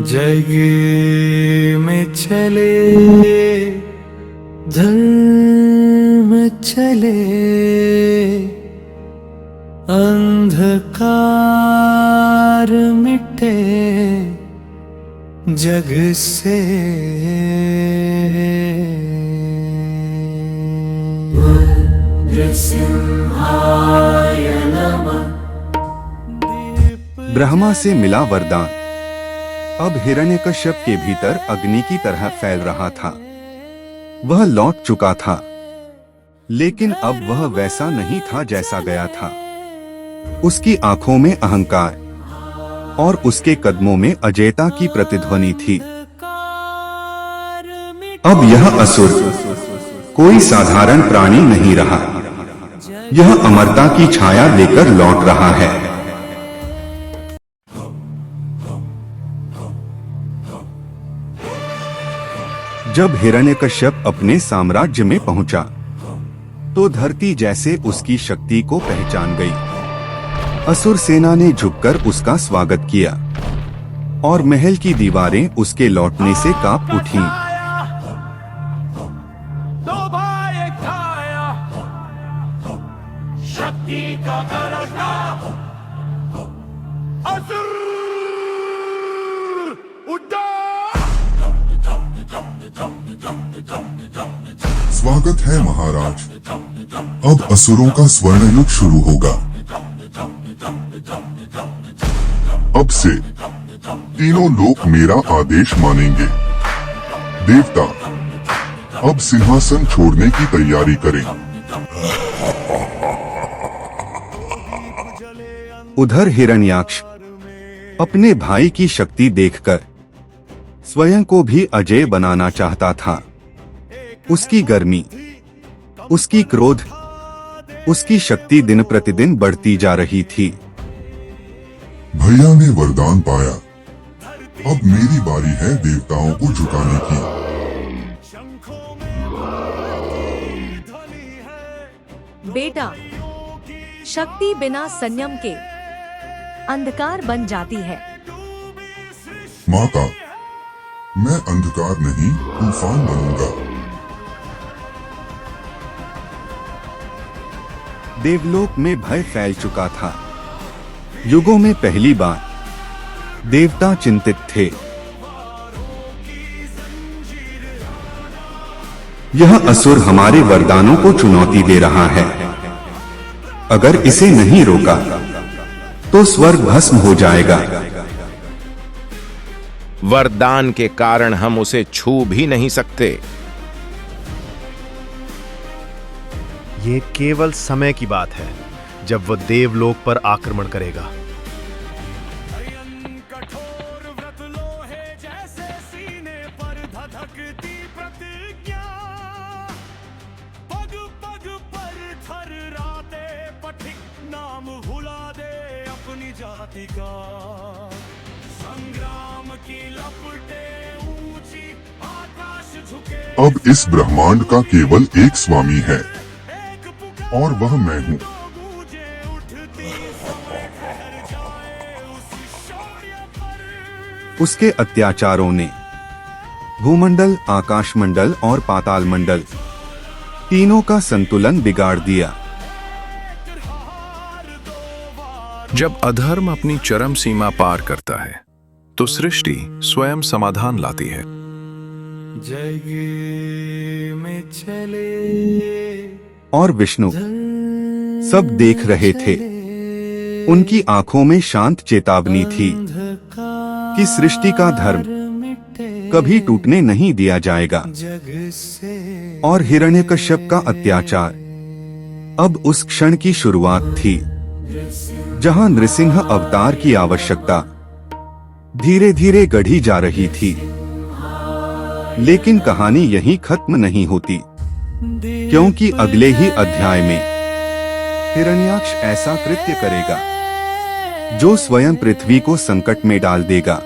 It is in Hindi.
जग में चले धर्म चले, अंधकार मिटे जग से। नृसिंहाय नमः। ब्रह्मा से मिला वरदान अब हिरण्यकश्यप के भीतर अग्नि की तरह फैल रहा था। वह लौट चुका था, लेकिन अब वह वैसा नहीं था जैसा गया था। उसकी आंखों में अहंकार और उसके कदमों में अजेयता की प्रतिध्वनि थी। अब यह असुर कोई साधारण प्राणी नहीं रहा, यह अमरता की छाया लेकर लौट रहा है। जब हिरण्यकश्यप अपने साम्राज्य में पहुंचा, तो धरती जैसे उसकी शक्ति को पहचान गई। असुर सेना ने झुककर उसका स्वागत किया और महल की दीवारें उसके लौटने से कांप उठीं। शक्ति का गरजना, असुर उठो! स्वागत है महाराज। अब असुरों का स्वर्ण युग शुरू होगा। अब से तीनों लोक मेरा आदेश मानेंगे। देवता अब सिंहासन छोड़ने की तैयारी करें। उधर हिरण्याक्ष अपने भाई की शक्ति देखकर स्वयं को भी अजेय बनाना चाहता था। उसकी गर्मी, उसकी क्रोध, उसकी शक्ति दिन प्रतिदिन बढ़ती जा रही थी। भैया ने वरदान पाया, अब मेरी बारी है देवताओं को झुकाने की। बेटा, शक्ति बिना संयम के अंधकार बन जाती है। माता, मैं अंधकार नहीं तूफान बनूंगा। देवलोक में भय फैल चुका था। युगों में पहली बार देवता चिंतित थे। यह असुर हमारे वरदानों को चुनौती दे रहा है। अगर इसे नहीं रोका तो स्वर्ग भस्म हो जाएगा। वरदान के कारण हम उसे छू भी नहीं सकते। ये केवल समय की बात है जब वह देवलोक पर आक्रमण करेगा। अब इस ब्रह्मांड का केवल एक स्वामी है और वह मैं हूँ। उसके अत्याचारों ने भूमंडल, आकाशमंडल और पाताल मंडल तीनों का संतुलन बिगाड़ दिया। जब अधर्म अपनी चरम सीमा पार करता है तो सृष्टि स्वयं समाधान लाती है। जग में चले और विष्णु सब देख रहे थे। उनकी आंखों में शांत चेतावनी थी कि सृष्टि का धर्म कभी टूटने नहीं दिया जाएगा। और हिरण्यकश्यप का अत्याचार अब उस क्षण की शुरुआत थी जहां नृसिंह अवतार की आवश्यकता धीरे धीरे गढ़ी जा रही थी। लेकिन कहानी यहीं खत्म नहीं होती, क्योंकि अगले ही अध्याय में हिरण्याक्ष ऐसा कृत्य करेगा जो स्वयं पृथ्वी को संकट में डाल देगा।